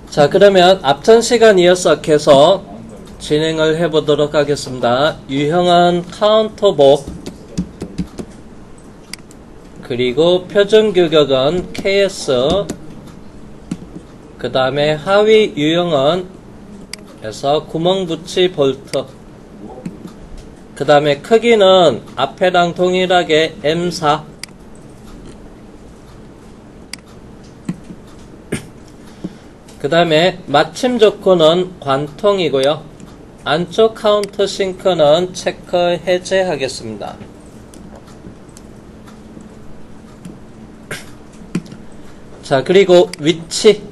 자, 그러면 앞전 시간 이어서 계속 진행을 해보도록 하겠습니다. 유형은 카운터복, 그리고 표준 규격은 KS, 그 다음에 하위 유형은 에서 구멍 붙이 볼트, 그 다음에 크기는 앞에랑 동일하게 M4, 그 다음에 마침 조건은 관통이고요. 안쪽 카운터 싱크는 체크 해제하겠습니다. 자, 그리고 위치.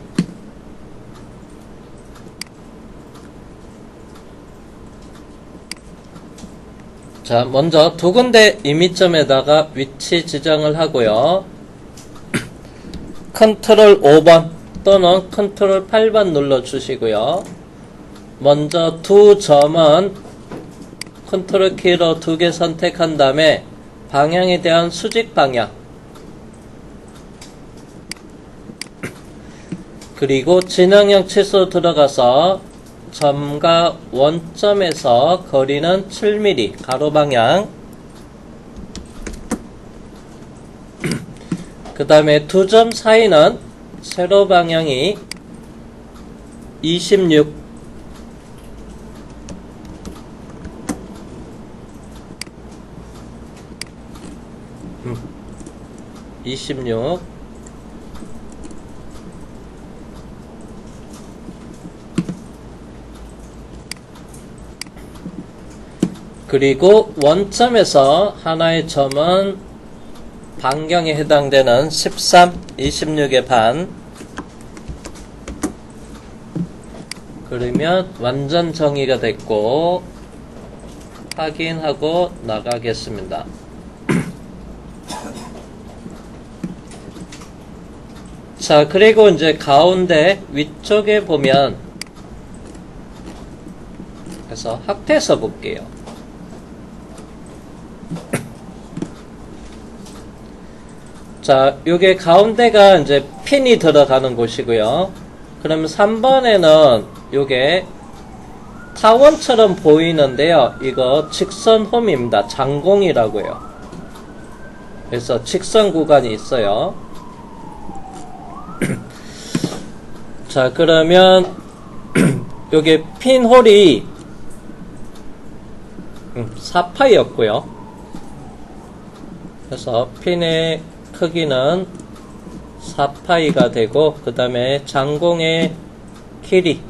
자, 먼저 두 군데 임의점에다가 위치 지정을 하고요. 컨트롤 5번 또는 컨트롤 8번 눌러주시고요. 먼저 두 점은 컨트롤 키로 두 개 선택한 다음에 방향에 대한 수직 방향, 그리고 진행형 치수 들어가서 점과 원점에서 거리는 7mm 가로 방향, 그 다음에 두 점 사이는 세로 방향이 26, 그리고 원점에서 하나의 점은 반경에 해당되는 13, 26의 반. 그러면 완전 정의가 됐고 확인하고 나가겠습니다. 자, 그리고 이제 가운데 위쪽에 보면, 그래서 확대해서 볼게요. 자, 요게 가운데가 이제 핀이 들어가는 곳이고요. 그러면 3번에는 요게 타원처럼 보이는데요. 이거 직선 홈입니다. 장공이라고요. 그래서 직선 구간이 있어요. 자, 그러면 요게 핀홀이 4파이였고요. 그래서 핀의 크기는 4파이가 되고, 그 다음에 장공의 길이,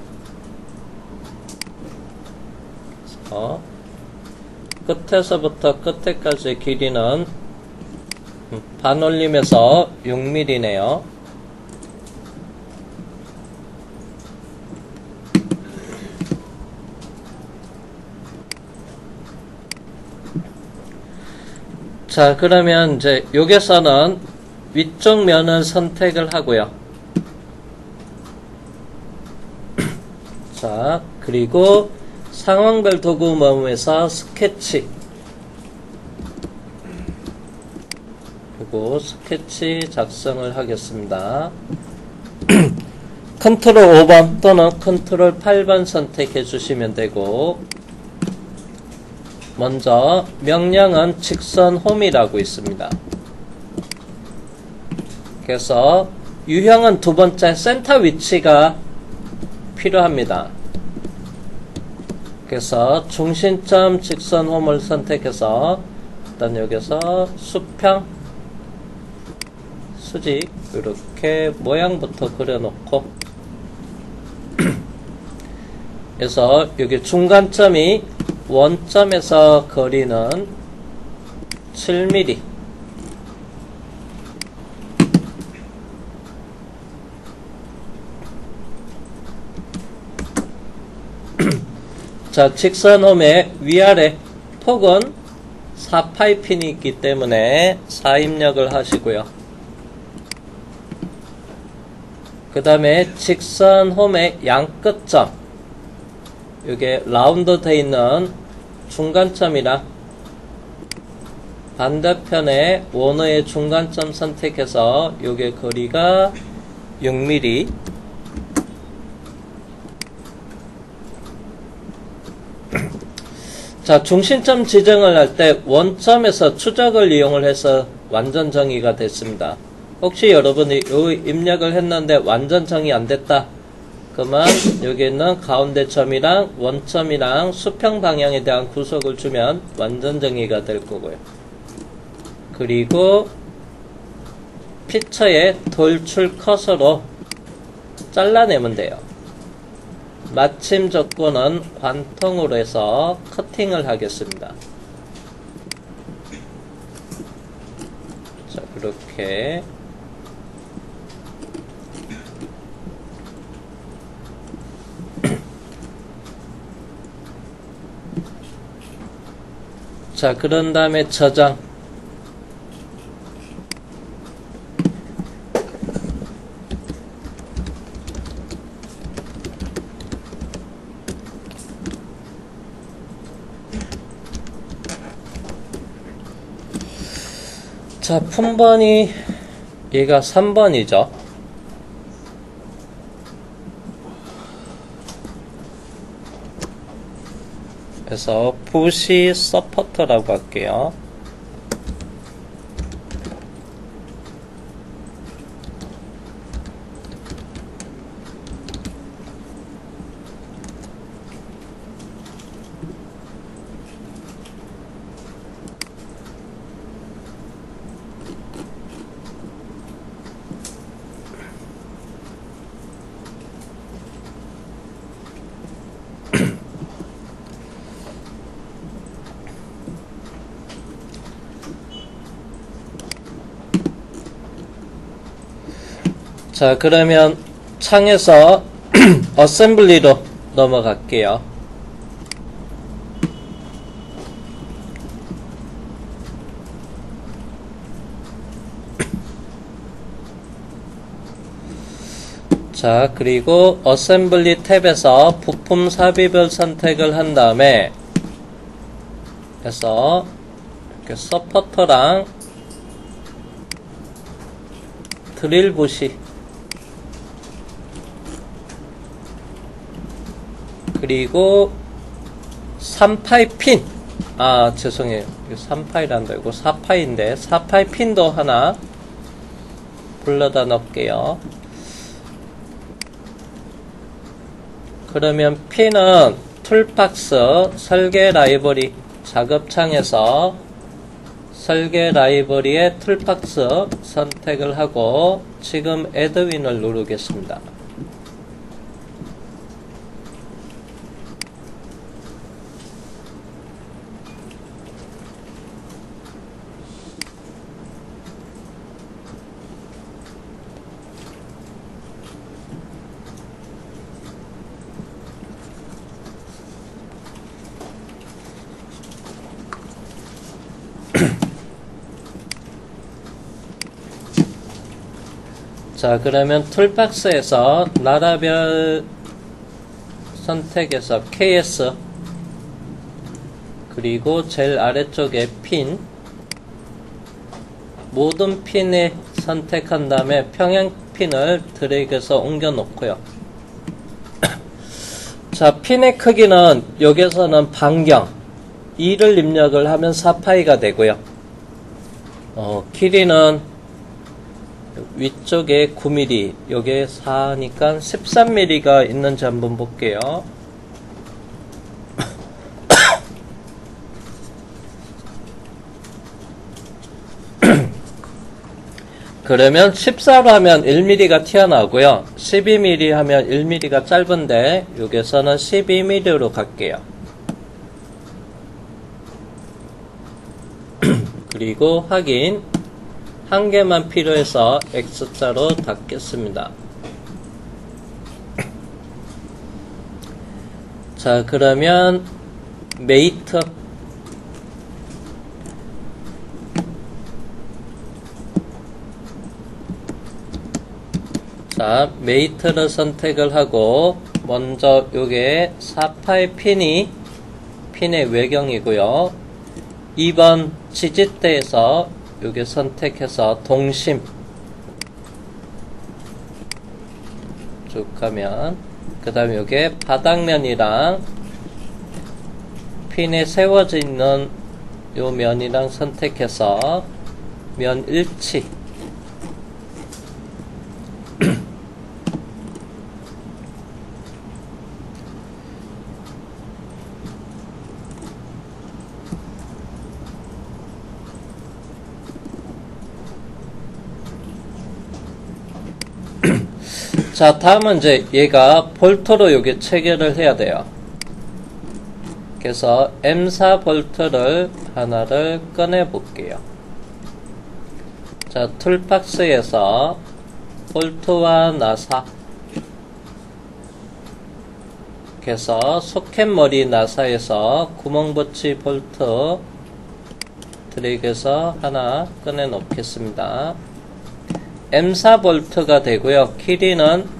끝에서부터 끝에까지 길이는 반올림에서 6mm네요. 자, 그러면 이제 여기서는 위쪽 면을 선택을 하고요. 자, 그리고 상황별 도구 메모에서 스케치, 그리고 스케치 작성을 하겠습니다. 컨트롤 5번 또는 컨트롤 8번 선택해 주시면 되고, 먼저 명령은 직선 홈이라고 있습니다. 그래서 유형은 두 번째 센터 위치가 필요합니다. 그래서 중심점 직선 홈을 선택해서 일단 여기서 수평, 수직 이렇게 모양부터 그려놓고, 그래서 여기 중간점이 원점에서 거리는 7mm, 자, 직선홈의 위아래 폭은 4파이 핀이 있기 때문에 4입력을 하시고요. 그 다음에 직선홈의 양끝점, 이게 라운드 되어 있는 중간점이라 반대편에 원어의 중간점 선택해서 요게 거리가 6mm, 자, 중심점 지정을 할 때 원점에서 추적을 이용을 해서 완전 정의가 됐습니다. 혹시 여러분이 요 입력을 했는데 완전 정의 안 됐다. 그러면 여기 있는 가운데 점이랑 원점이랑 수평 방향에 대한 구속을 주면 완전 정의가 될 거고요. 그리고 피처에 돌출 커서로 잘라내면 돼요. 마침 조건은 관통으로 해서 커팅을 하겠습니다. 자, 그렇게 자, 그런 다음에 저장. 자, 품번이 얘가 3번이죠. 그래서 푸시 서포터라고 할게요. 자, 그러면 창에서 어셈블리로 넘어갈게요. 자, 그리고 어셈블리 탭에서 부품 삽입을 선택을 한 다음에 해서 이렇게 서포터랑 드릴 부시 그리고 3파이 핀, 죄송해요. 3파이란다. 이거 4파인데 4파이 핀도 하나 불러다 넣을게요. 그러면 핀은 툴박스 설계 라이브러리 작업창에서 설계 라이브러리의 툴박스 선택을 하고 지금 에드윈을 누르겠습니다. 자, 그러면 툴박스에서 나라별 선택해서 KS 그리고 제일 아래쪽에 핀 모든 핀에 선택한 다음에 평행 핀을 드래그해서 옮겨 놓고요. 자, 핀의 크기는 여기서는 반경 2를 입력을 하면 4파이가 되고요. 길이는 위쪽에 9mm, 여기에 4니까 13mm가 있는지 한번 볼게요. 그러면 14로 하면 1mm가 튀어나오고요. 12mm 하면 1mm가 짧은데 여기서는 12mm로 갈게요. 그리고 확인. 한 개만 필요해서 X자로 닫겠습니다. 자, 그러면 메이트 자, 메이트를 선택을 하고 먼저 요게 4파의 핀의 외경이고요. 2번 지지대에서 요게 선택해서 동심 쭉 가면 그 다음에 요게 바닥면이랑 핀이 세워져 있는 요 면이랑 선택해서 면 일치 자, 다음은 이제 얘가 볼트로 여기 체결을 해야 돼요. 그래서 M4 볼트를 하나를 꺼내 볼게요. 자, 툴박스에서 볼트와 나사, 그래서 소켓머리 나사에서 구멍붙이 볼트 드래그해서 하나 꺼내 놓겠습니다. M4 볼트가 되고요. 길이는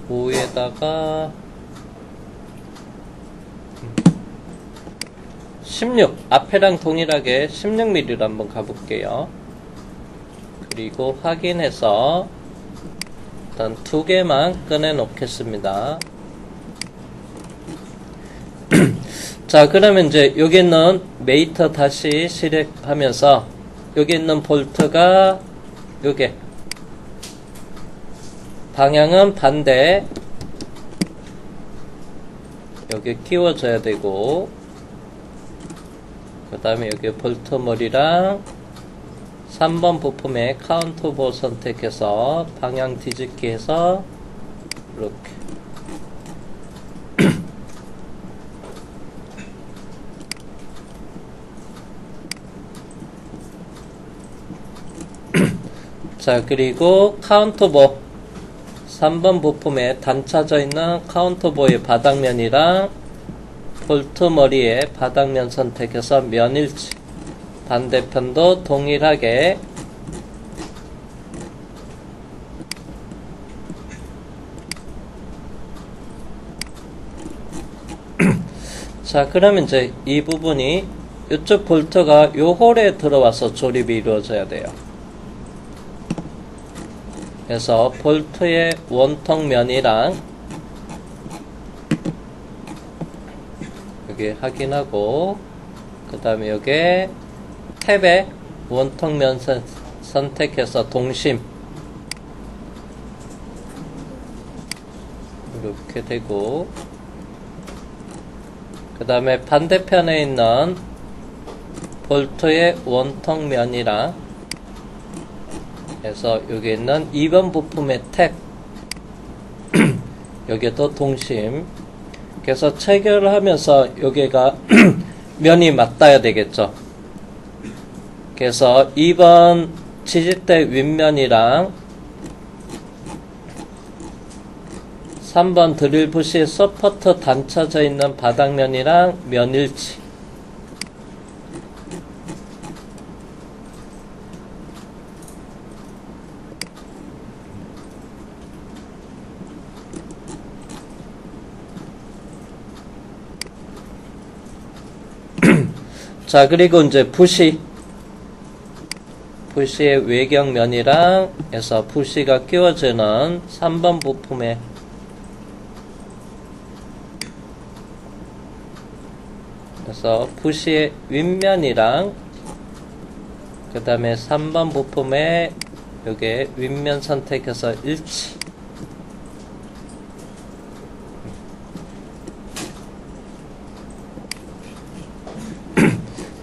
위에다가 16 앞에랑 동일하게 16mm로 한번 가볼게요. 그리고 확인해서 일단 두 개만 꺼내 놓겠습니다. 자, 그러면 이제 여기 있는 메이터 다시 실행하면서 여기 있는 볼트가 요게 방향은 반대 여기 끼워줘야 되고, 그 다음에 여기 볼트 머리랑 3번 부품에 카운터보 선택해서 방향 뒤집기 해서 이렇게 자, 그리고 카운터보 3번 부품에 단차져 있는 카운터보의 바닥면이랑 볼트 머리의 바닥면 선택해서 면일치, 반대편도 동일하게 자, 그러면 이제 이 부분이 이쪽 볼트가 요 홀에 들어와서 조립이 이루어져야 돼요. 그래서 볼트의 원통 면이랑 여기 확인하고, 그 다음에 여기 탭에 원통 면 선택해서 동심 이렇게 되고, 그 다음에 반대편에 있는 볼트의 원통 면이랑 그래서 여기 있는 2번 부품의 탭 여기도 동심, 그래서 체결을 하면서 여기가 면이 맞닿아야 되겠죠. 그래서 2번 지지대 윗면이랑 3번 드릴 부시 서포트 단차져 있는 바닥면이랑 면일치, 자, 그리고 이제 부시의 외경면이랑 해서 부시가 끼워지는 3번 부품에 그래서 부시의 윗면이랑 그 다음에 3번 부품에 여기 윗면 선택해서 일치,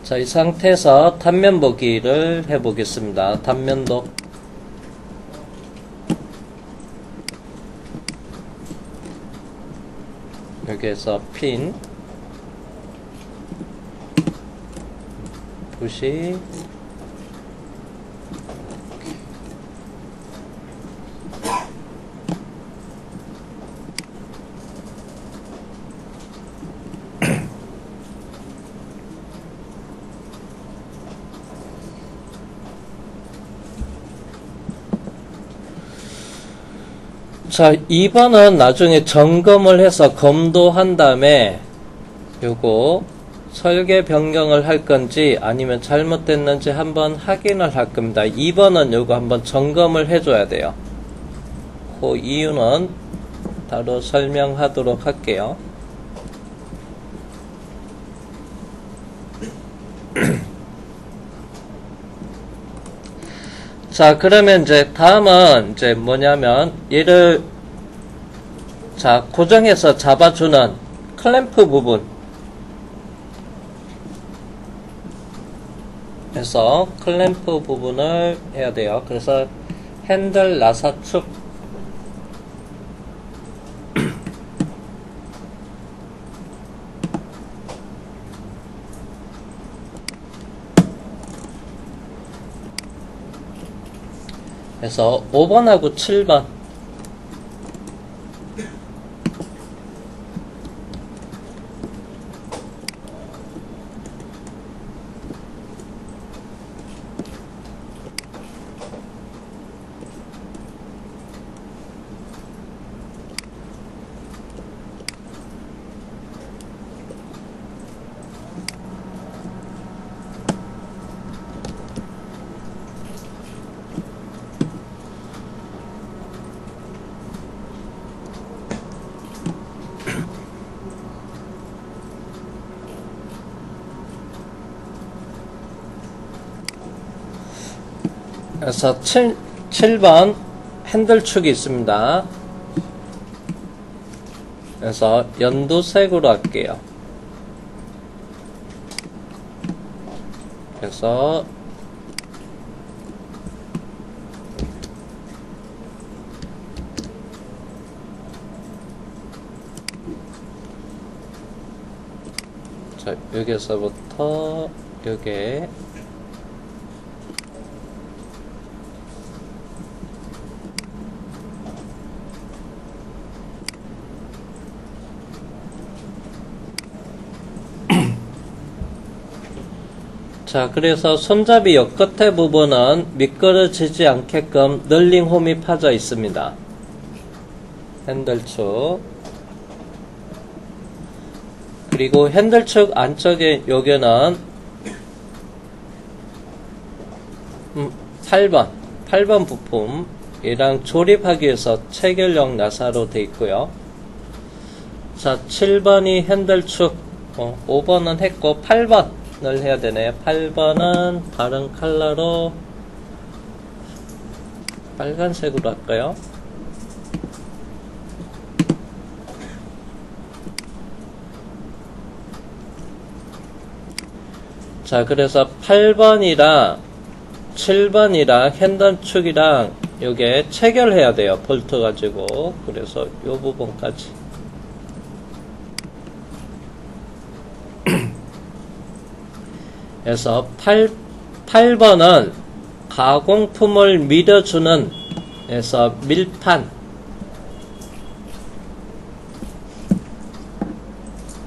자, 이 상태에서 단면 보기를 해보겠습니다. 단면도 여기에서 핀, 부시, 자, 2번은 나중에 점검을 해서 검도한 다음에 요거 설계 변경을 할 건지 아니면 잘못됐는지 한번 확인을 할 겁니다. 2번은 요거 한번 점검을 해줘야 돼요. 그 이유는 따로 설명하도록 할게요. 자, 그러면 이제 다음은 이제 뭐냐면 얘를 자, 고정해서 잡아주는 클램프 부분 그래서 클램프 부분을 해야 돼요. 그래서 핸들 나사축 그래서 5번하고 7번 그래서 7번 핸들축이 있습니다. 그래서 연두색으로 할게요. 그래서 자, 여기서부터 여기에 자, 그래서 손잡이 옆 끝에 부분은 미끄러지지 않게끔 널링 홈이 파져 있습니다. 핸들축. 그리고 핸들축 안쪽에 여기는 8번 부품 이랑 조립하기 위해서 체결용 나사로 되어 있고요. 자, 7번이 핸들축, 5번은 했고 8번을 해야 되네요. 8번은 다른 컬러로 빨간색으로 할까요? 자, 그래서 8번이랑 7번이랑 핸들축이랑 요게 체결해야 돼요. 볼트 가지고. 그래서 요 부분까지. 그래서 8번은 가공품을 밀어주는 그래서 밀판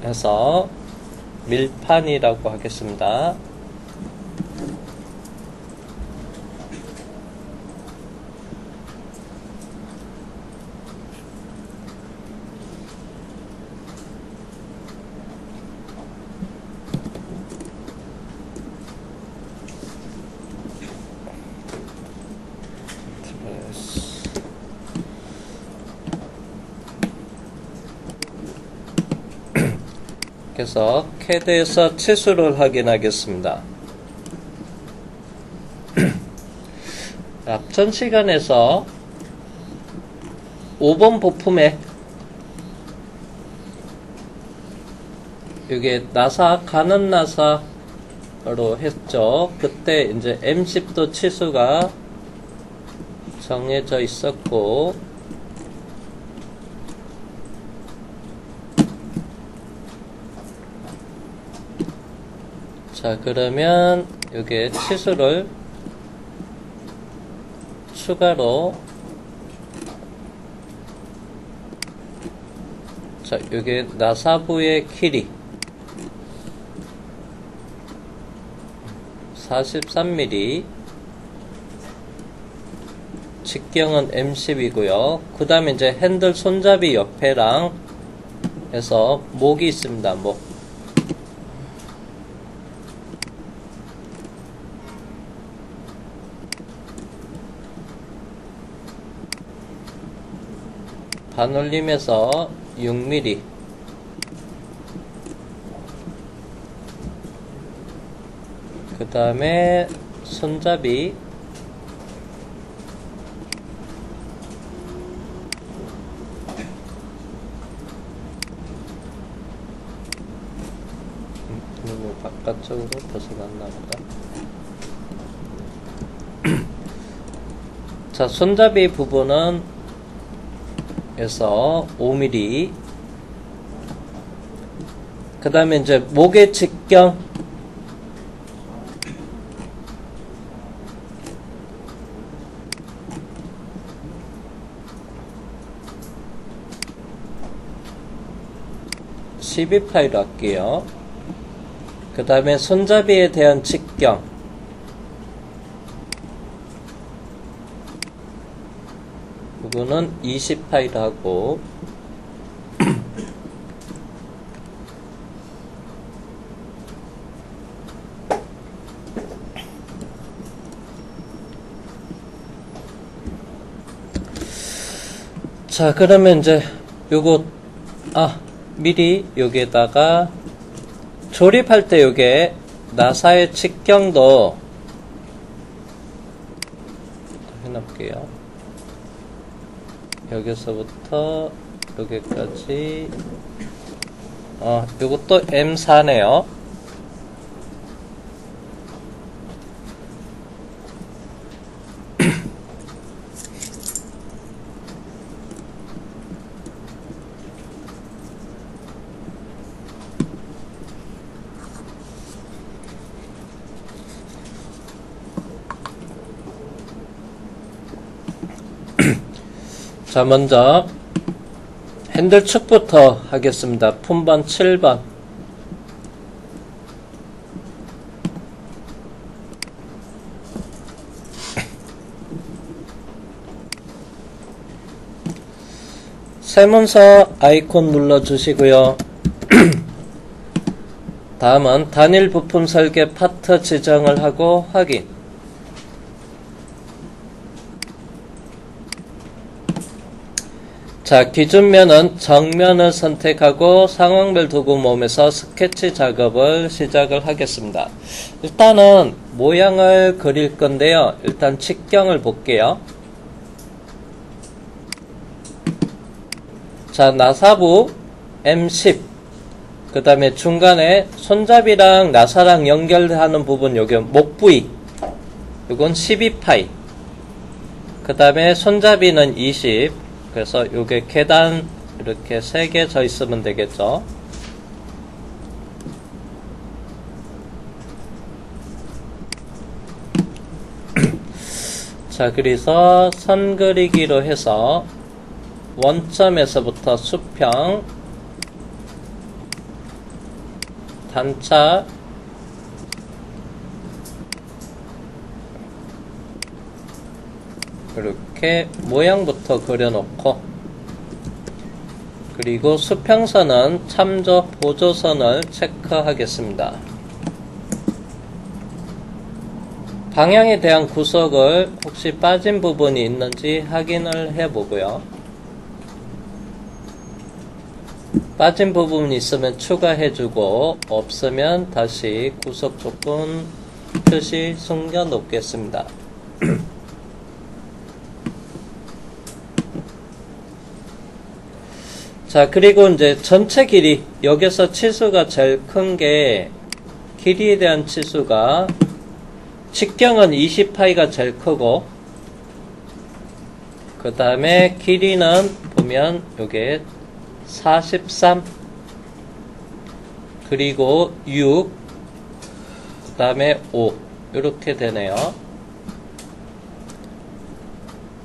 해서 밀판이라고 하겠습니다. 그래서 CAD에서 치수를 확인하겠습니다. 앞전 시간에서 5번 부품에 이게 나사 가는 나사로 했죠. 그때 이제 M10도 치수가 정해져 있었고 자, 그러면 여기에 치수를 추가로 자, 여기 나사부의 길이 43mm 직경은 M10이고요. 그 다음에 이제 핸들 손잡이 옆에랑 해서 목이 있습니다. 목. 반올림에서 6mm, 그 다음에 손잡이 너무 바깥쪽으로 벗어났나 보다. 자, 손잡이 부분은 에서 5mm, 그 다음에 이제 목의 직경 (12파이로) 할게요. 그 다음에 손잡이에 대한 직경 이거는 20파이로 하고, 자, 그러면 이제 요거 미리 여기에다가 조립할 때 요게 나사의 직경도 해놓을게요. 여기서부터 여기까지 요것도 M4네요. 자, 먼저 핸들 축부터 하겠습니다. 품번 7번. 세문서 아이콘 눌러주시고요. 다음은 단일 부품 설계 파트 지정을 하고 확인. 자, 기준면은 정면을 선택하고 상황별 도구 모음에서 스케치 작업을 시작을 하겠습니다. 일단은 모양을 그릴 건데요. 일단 직경을 볼게요. 자, 나사부 M10, 그 다음에 중간에 손잡이랑 나사랑 연결하는 부분, 요게 목 부위, 요건 12파이, 그 다음에 손잡이는 20, 그래서 요게 계단 이렇게 3개 져 있으면 되겠죠. 자, 그래서 선 그리기로 해서 원점에서부터 수평, 단차, 이렇게 모양부터 그려놓고, 그리고 수평선은 참조 보조선을 체크하겠습니다. 방향에 대한 구석을 혹시 빠진 부분이 있는지 확인을 해보고요. 빠진 부분이 있으면 추가해주고, 없으면 다시 구석 조금 표시 숨겨 놓겠습니다. 자, 그리고 이제 전체 길이, 여기서 치수가 제일 큰 게, 길이에 대한 치수가, 직경은 20파이가 제일 크고, 그 다음에 길이는 보면 요게 43, 그리고 6, 그 다음에 5, 이렇게 되네요.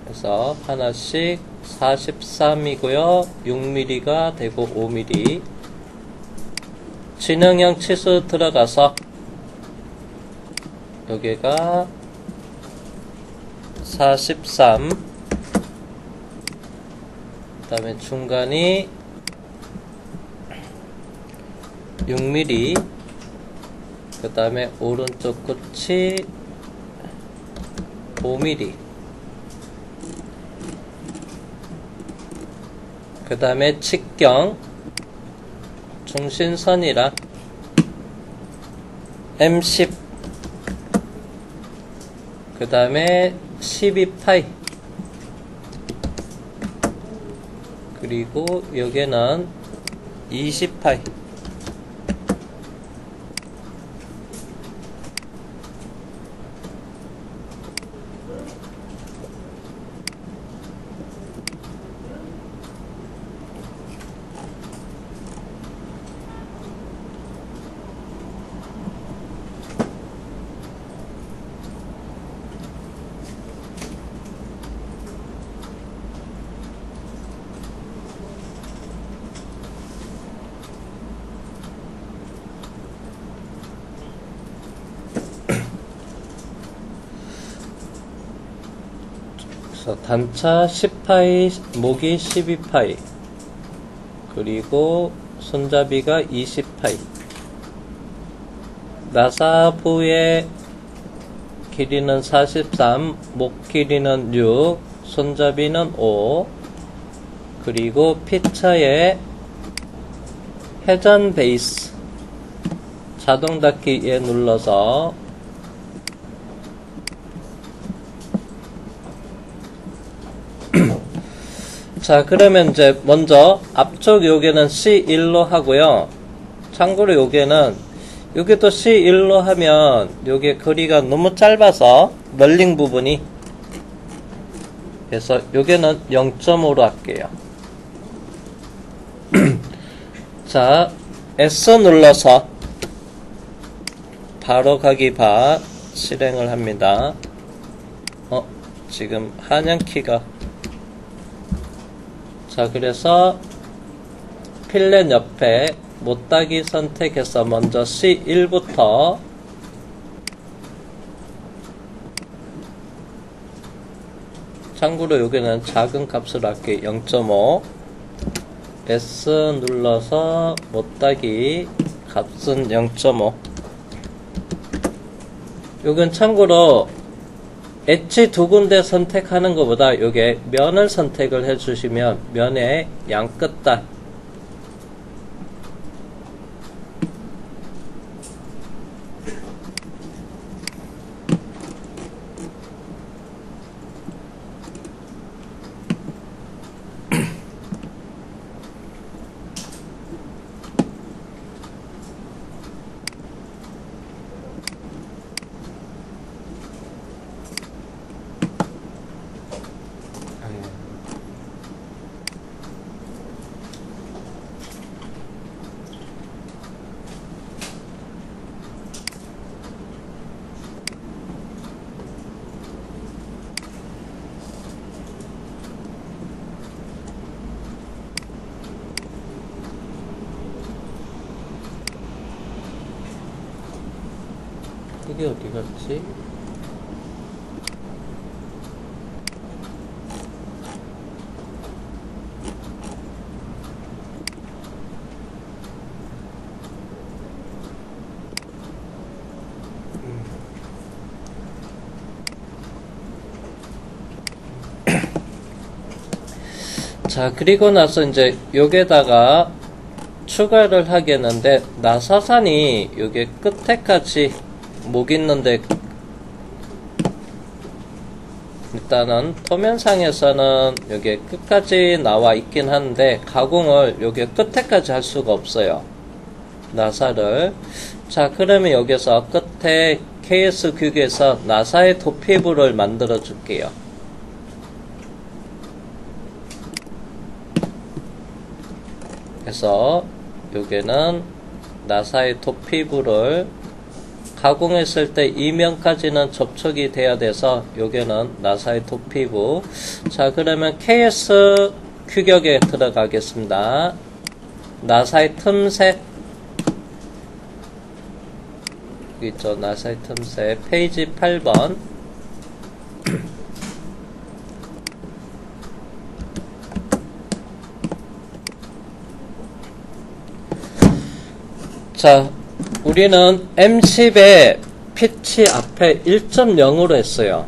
그래서 하나씩 43이고요. 6mm가 되고 5mm. 진행형 치수 들어가서 여기가 43, 그 다음에 중간이 6mm, 그 다음에 오른쪽 끝이 5mm. 그 다음에 직경 중심선이라 M10 그 다음에 12파이 그리고 여기는 20파이 그래서 단차 10파이, 모기 12파이, 그리고 손잡이가 20파이. 나사부의 길이는 43, 목 길이는 6, 손잡이는 5, 그리고 피처의 회전 베이스 자동 닫기에 눌러서 자, 그러면 이제 먼저 앞쪽 요게는 C1로 하고요. 참고로 요게는 여기도 C1로 하면 요게 거리가 너무 짧아서 널링 부분이, 그래서 요게는 0.5로 할게요. 자, S 눌러서 바로 가기 바 실행을 합니다. 지금 한영키가, 자, 그래서 필렛 옆에 못따기 선택해서 먼저 C1부터 참고로 여기는 작은 값으로 할게요. 0.5 S 눌러서 못따기 값은 0.5. 여긴 참고로 엣지 두 군데 선택하는 것보다 요게 면을 선택을 해주시면 면의 양 끝단 이게 어디 갔지? 자, 그리고 나서 이제 여기에다가 추가를 하겠는데, 나사산이 여기 끝에까지 목 있는데, 일단은 토면상에서는 여기 끝까지 나와 있긴 한데 가공을 여기 끝에까지 할 수가 없어요, 나사를. 자, 그러면 여기서 끝에 KS 규격에서 나사의 도피부를 만들어 줄게요. 그래서 여기는 나사의 도피부를 가공했을 때 이면까지는 접촉이 돼야 돼서 여기는 나사의 도피부. 자, 그러면 KS 규격에 들어가겠습니다. 나사의 틈새 여기 있죠. 나사의 틈새 페이지 8번. 자, 우리는 M10의 피치 앞에 1.0으로 했어요.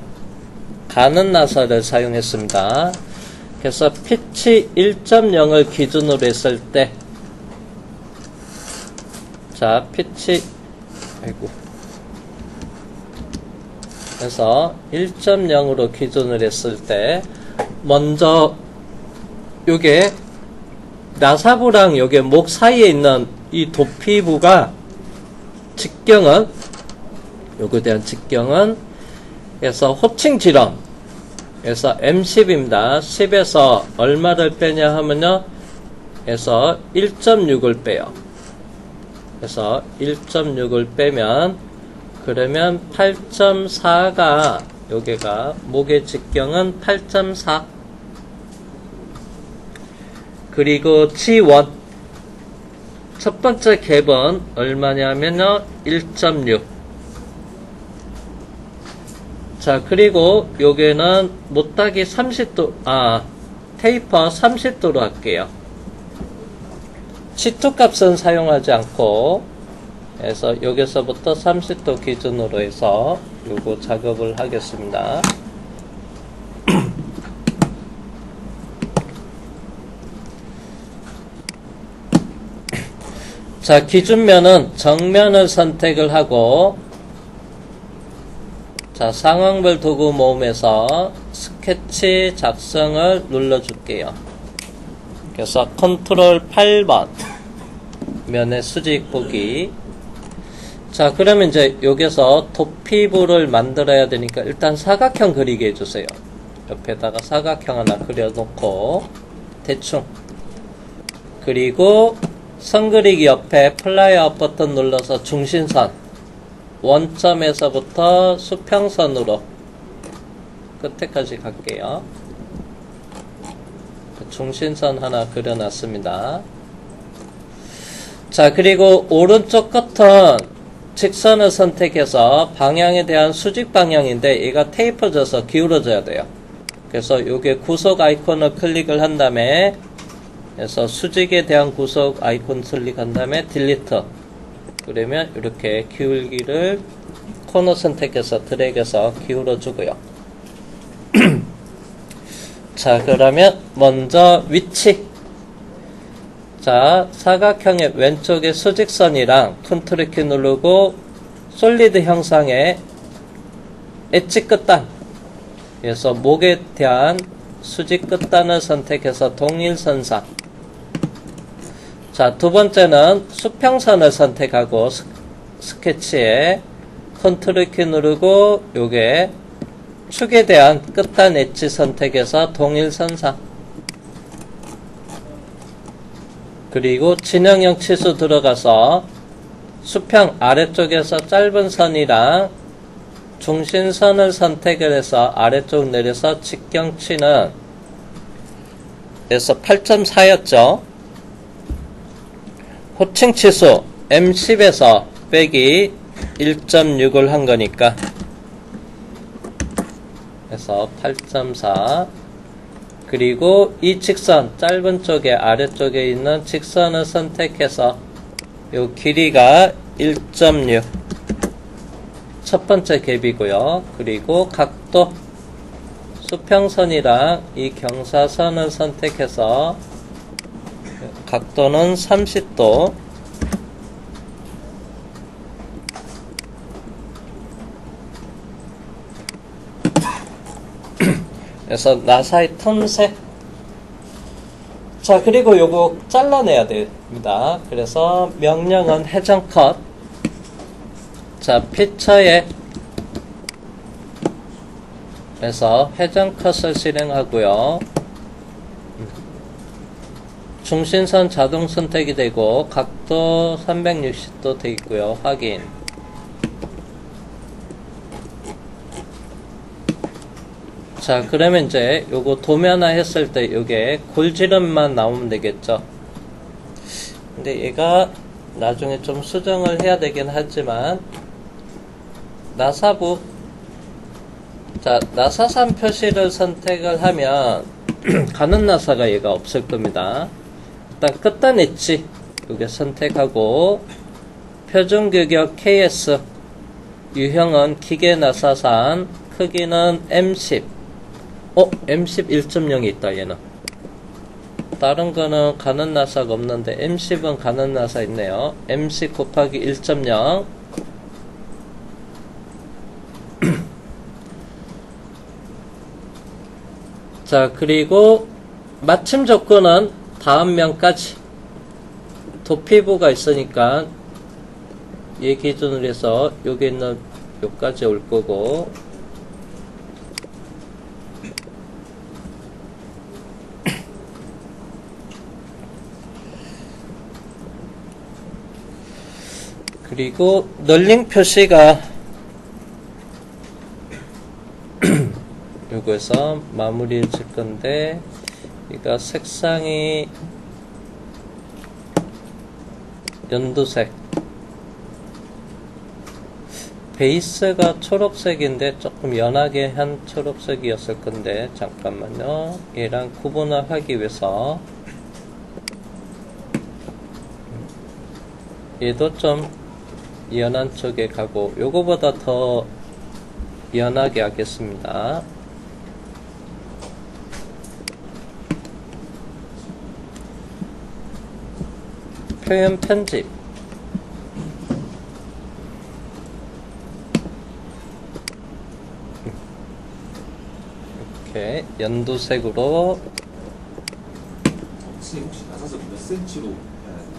가는 나사를 사용했습니다. 그래서 피치 1.0을 기준으로 했을 때, 자, 피치, 아이고. 그래서 1.0으로 기준을 했을 때, 먼저, 요게, 나사부랑 요게 목 사이에 있는 이 도피부가 직경은, 요거에 대한 직경은, 그래서 호칭 질원, 그래서 M10입니다. 10에서 얼마를 빼냐 하면요, 그래서 1.6을 빼요. 그래서 1.6을 빼면, 그러면 8.4가, 여기가, 목의 직경은 8.4. 그리고 G1. 첫 번째 갭은 얼마냐면요, 1.6. 자, 그리고 요게는 못따기 30도, 테이퍼 30도로 할게요. C2 값은 사용하지 않고, 그래서 여기서부터 30도 기준으로 해서 요거 작업을 하겠습니다. 자, 기준면은 정면을 선택을 하고, 자, 상황별 도구 모음에서 스케치 작성을 눌러줄게요. 그래서 컨트롤 8번 면의 수직 보기. 자, 그러면 이제 여기서 도피부를 만들어야 되니까 일단 사각형 그리게 해주세요. 옆에다가 사각형 하나 그려놓고 대충. 그리고 선 그리기 옆에 플라이아웃 버튼 눌러서 중심선 원점에서부터 수평선으로 끝에까지 갈게요. 중심선 하나 그려놨습니다. 자, 그리고 오른쪽 끝은 직선을 선택해서 방향에 대한 수직 방향인데 얘가 테이퍼져서 기울어져야 돼요. 그래서 요게 구속 아이콘을 클릭을 한 다음에 그래서 수직에 대한 구속 아이콘 클릭한 다음에 딜리트. 그러면 이렇게 기울기를 코너 선택해서 드래그해서 기울어 주고요. 자, 그러면 먼저 위치. 자, 사각형의 왼쪽에 수직선이랑 컨트롤 키 누르고 솔리드 형상의 엣지 끝단. 그래서 목에 대한 수직 끝단을 선택해서 동일선상. 자, 두 번째는 수평선을 선택하고 스케치에 컨트롤 키 누르고 요게 축에 대한 끝단 엣지 선택해서 동일선상. 그리고 진영형 치수 들어가서 수평 아래쪽에서 짧은 선이랑 중심선을 선택을 해서 아래쪽 내려서 직경치는 그래서 8.4였죠. 호칭 치수 M10에서 빼기 1.6을 한 거니까 그래서 8.4. 그리고 이 직선 짧은 쪽에 아래쪽에 있는 직선을 선택해서 요 길이가 1.6 첫 번째 갭이고요. 그리고 각도 수평선이랑 이 경사선을 선택해서 각도는 30도. 그래서 나사의 틈새. 자, 그리고 요거 잘라내야 됩니다. 그래서 명령은 회전 컷. 자, 피처에 그래서 회전 컷을 실행하고요. 중심선 자동 선택이 되고 각도 360도 되어 있고요. 확인. 자, 그러면 이제 요거 도면화 했을 때 요게 골지름만 나오면 되겠죠. 근데 얘가 나중에 좀 수정을 해야 되긴 하지만 나사부. 자, 나사선 표시를 선택을 하면 가는 나사가 얘가 없을 겁니다. 일단 끝단 엣지 요게 선택하고 표준 규격 KS 유형은 기계 나사산 크기는 M10. M10 1.0이 있다. 얘는 다른 거는 가는 나사가 없는데 M10은 가는 나사 있네요. MC 곱하기 1.0. 자, 그리고 마침 조건은 다음 면까지 도피부가 있으니까 얘 기준으로 해서 여기 있는 요까지 올 거고, 그리고 널링 표시가 요거에서 마무리 질 건데, 그러니까 색상이 연두색, 베이스가 초록색인데 조금 연하게 한 초록색이었을 건데, 잠깐만요. 얘랑 구분을 하기 위해서 얘도 좀 연한 쪽에 가고, 요거보다 더 연하게 하겠습니다. 표현 편집. 이렇게 연두색으로. 혹시 나사선 몇 센치로 해야 되나요?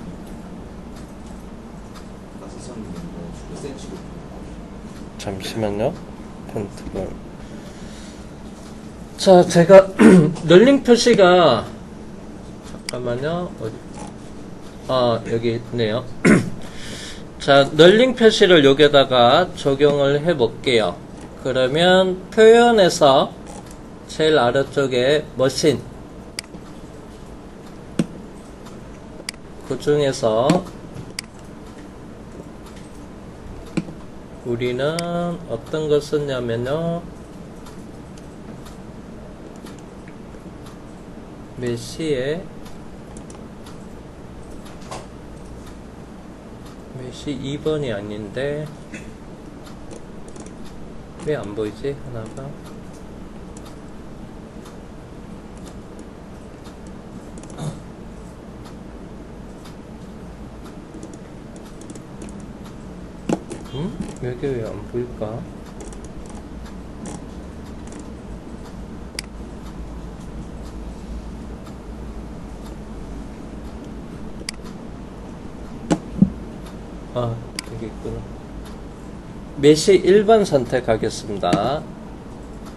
나사선 몇 센치로? 잠시만요. 컨트롤. 자, 제가 널링 표시가, 잠깐만요. 어디? 아, 여기 있네요. 자, 널링 표시를 여기다가 적용을 해 볼게요. 그러면 표현에서 제일 아래쪽에 머신, 그 중에서 우리는 어떤 걸 썼냐면요, 메시 2번이 아닌데 왜 안 보이지? 하나가 여기 왜 안 보일까? 아, 여기 있구나. 메시 1번 선택하겠습니다.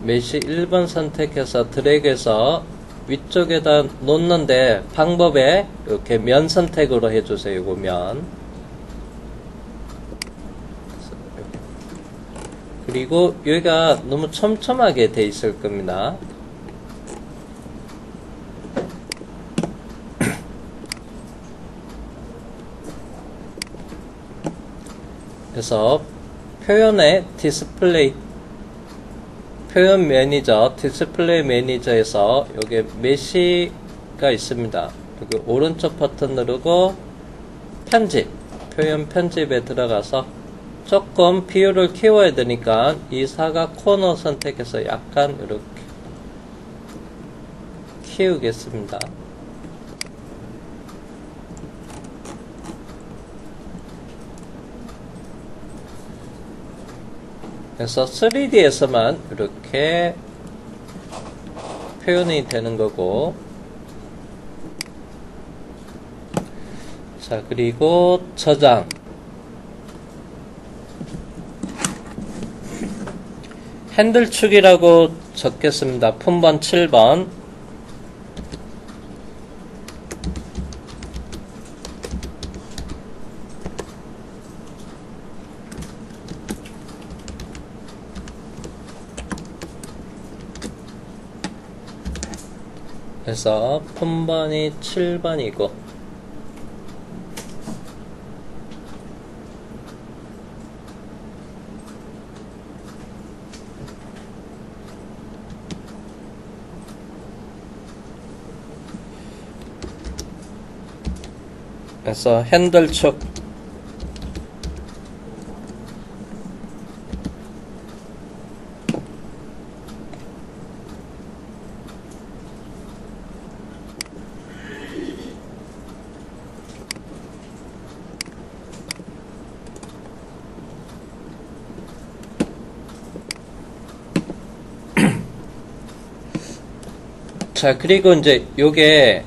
메시 1번 선택해서 드래그해서 위쪽에다 놓는데, 방법에 이렇게 면 선택으로 해주세요. 이거 면. 그리고 여기가 너무 촘촘하게 돼 있을 겁니다. 그래서 표현의 디스플레이, 표현 매니저, 디스플레이 매니저에서 여기 메시가 있습니다. 여기 오른쪽 버튼 누르고 편집, 표현 편집에 들어가서 조금 비율을 키워야 되니까 이 사각 코너 선택해서 약간 이렇게 키우겠습니다. 그래서 3D에서만 이렇게 표현이 되는 거고, 자, 그리고 저장. 핸들축이라고 적겠습니다. 품번 7번. 그래서 품번이 7번이고, 그래서 핸들축, 자, 그리고 이제 요게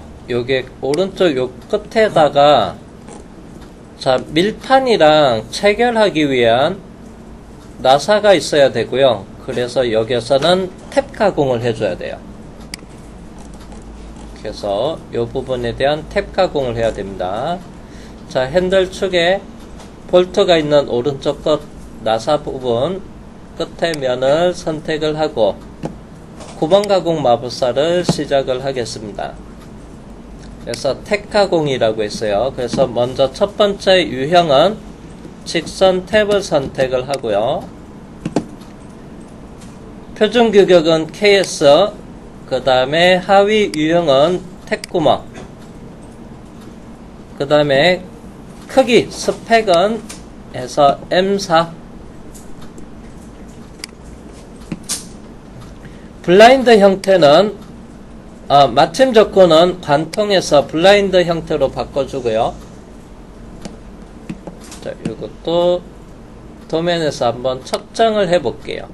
오른쪽 요 끝에다가 자, 밀판이랑 체결하기 위한 나사가 있어야 되고요. 그래서 여기서는 탭 가공을 해줘야 돼요. 그래서 이 부분에 대한 탭 가공을 해야 됩니다. 자, 핸들 축에 볼트가 있는 오른쪽 끝 나사 부분 끝에 면을 선택을 하고 9번 가공 마법사를 시작을 하겠습니다. 그래서 탭 가공이라고 했어요. 그래서 먼저 첫 번째 유형은 직선 탭을 선택을 하고요. 표준 규격은 KS, 그 다음에 하위 유형은 탭구멍, 그 다음에 크기, 스펙은 해서 M4, 블라인드 형태는 마침 조건은 관통해서 블라인드 형태로 바꿔주고요. 자, 이것도 도면에서 한번 측정을 해볼게요.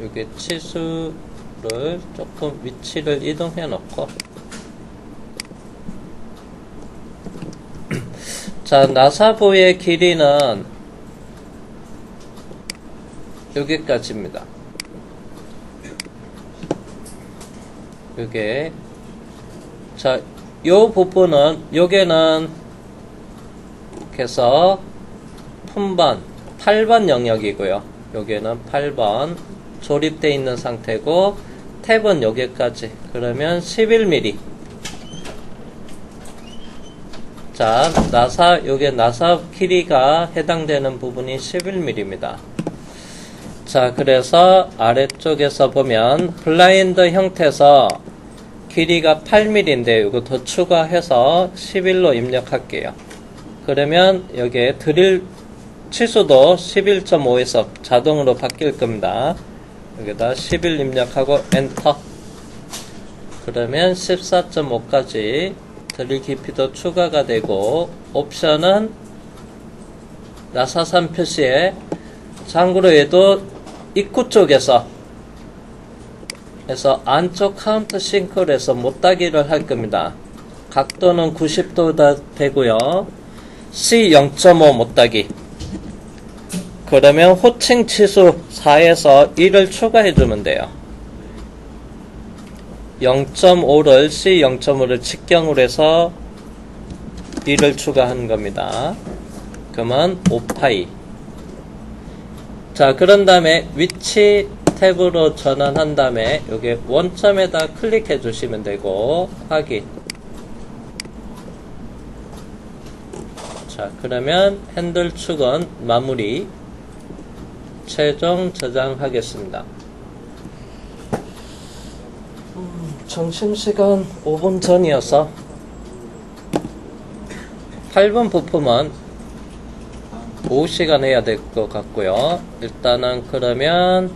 여기 치수를 조금 위치를 이동해 놓고 자, 나사부의 길이는 여기까지입니다. 요게 자, 요 부분은 요게는 그래서 품번 8번 영역이고요. 요게는 8번 조립되어 있는 상태고 탭은 여기까지 그러면 11mm. 자, 요게 나사 길이가 해당되는 부분이 11mm입니다. 자, 그래서 아래쪽에서 보면 블라인드 형태에서 길이가 8mm인데 이거 더 추가해서 11로 입력할게요. 그러면 여기에 드릴 치수도 11.5에서 자동으로 바뀔 겁니다. 여기다 11 입력하고 엔터. 그러면 14.5까지 드릴 깊이도 추가가 되고 옵션은 나사선 표시에 참고로 얘도 입구 쪽에서 안쪽 카운터 싱크를 해서 못따기를 할 겁니다. 각도는 90도가 되고요. C 0.5 못따기. 그러면 호칭 치수 4에서 1을 추가해주면 돼요. 0.5를 C 0.5를 직경으로 해서 1을 추가하는 겁니다. 그러면 5파이. 자, 그런 다음에 위치 탭으로 전환한 다음에 여기 원점에다 클릭해 주시면 되고 확인. 자, 그러면 핸들 축은 마무리. 최종 저장하겠습니다. 점심시간 5분 전이어서 8번 부품은 오후 시간 해야 될 것 같고요. 일단은 그러면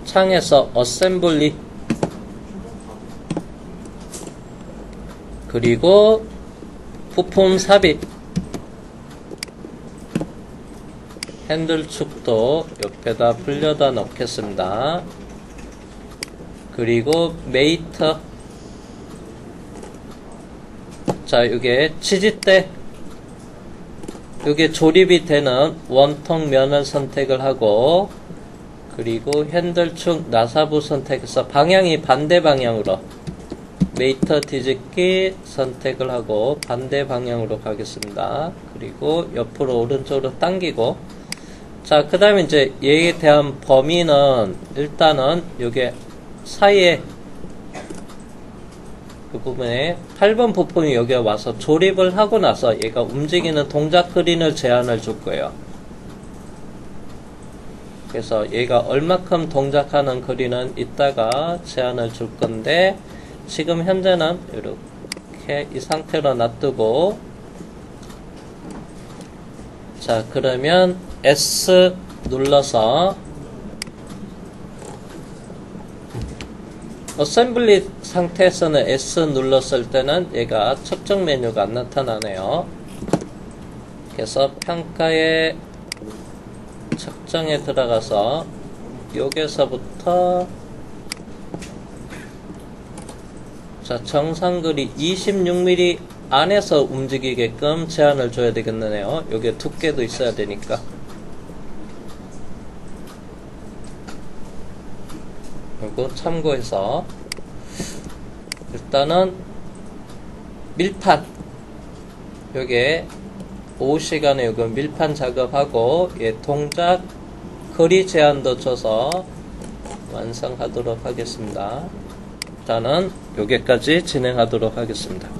창에서 어셈블리 그리고 부품 삽입 핸들 축도 옆에다 불려다 놓겠습니다. 그리고 메이터 자, 이게 지지대 이게 조립이 되는 원통 면을 선택을 하고 그리고 핸들축 나사부 선택해서 방향이 반대 방향으로 메이터 뒤집기 선택을 하고 반대 방향으로 가겠습니다. 그리고 옆으로 오른쪽으로 당기고 자, 그 다음에 이제 얘에 대한 범위는 일단은 요게 사이에 그 부분에 8번 부품이 여기 와서 조립을 하고 나서 얘가 움직이는 동작 그린을 제한을 줄 거예요. 그래서 얘가 얼마큼 동작하는 그린은 이따가 제한을 줄 건데 지금 현재는 이렇게 이 상태로 놔두고 자, 그러면 S 눌러서 어셈블리 상태에서는 S 눌렀을 때는 얘가 측정 메뉴가 안 나타나네요. 그래서 평가의 측정에 들어가서 여기서부터 자, 정상글이 26mm 안에서 움직이게끔 제한을 줘야 되겠네요. 여기에 두께도 있어야 되니까. 이거 참고해서 일단은 밀판 여기에 오후 시간에 이거 밀판 작업하고 동작 거리 제한도 줘서 완성하도록 하겠습니다. 일단은 여기까지 진행하도록 하겠습니다.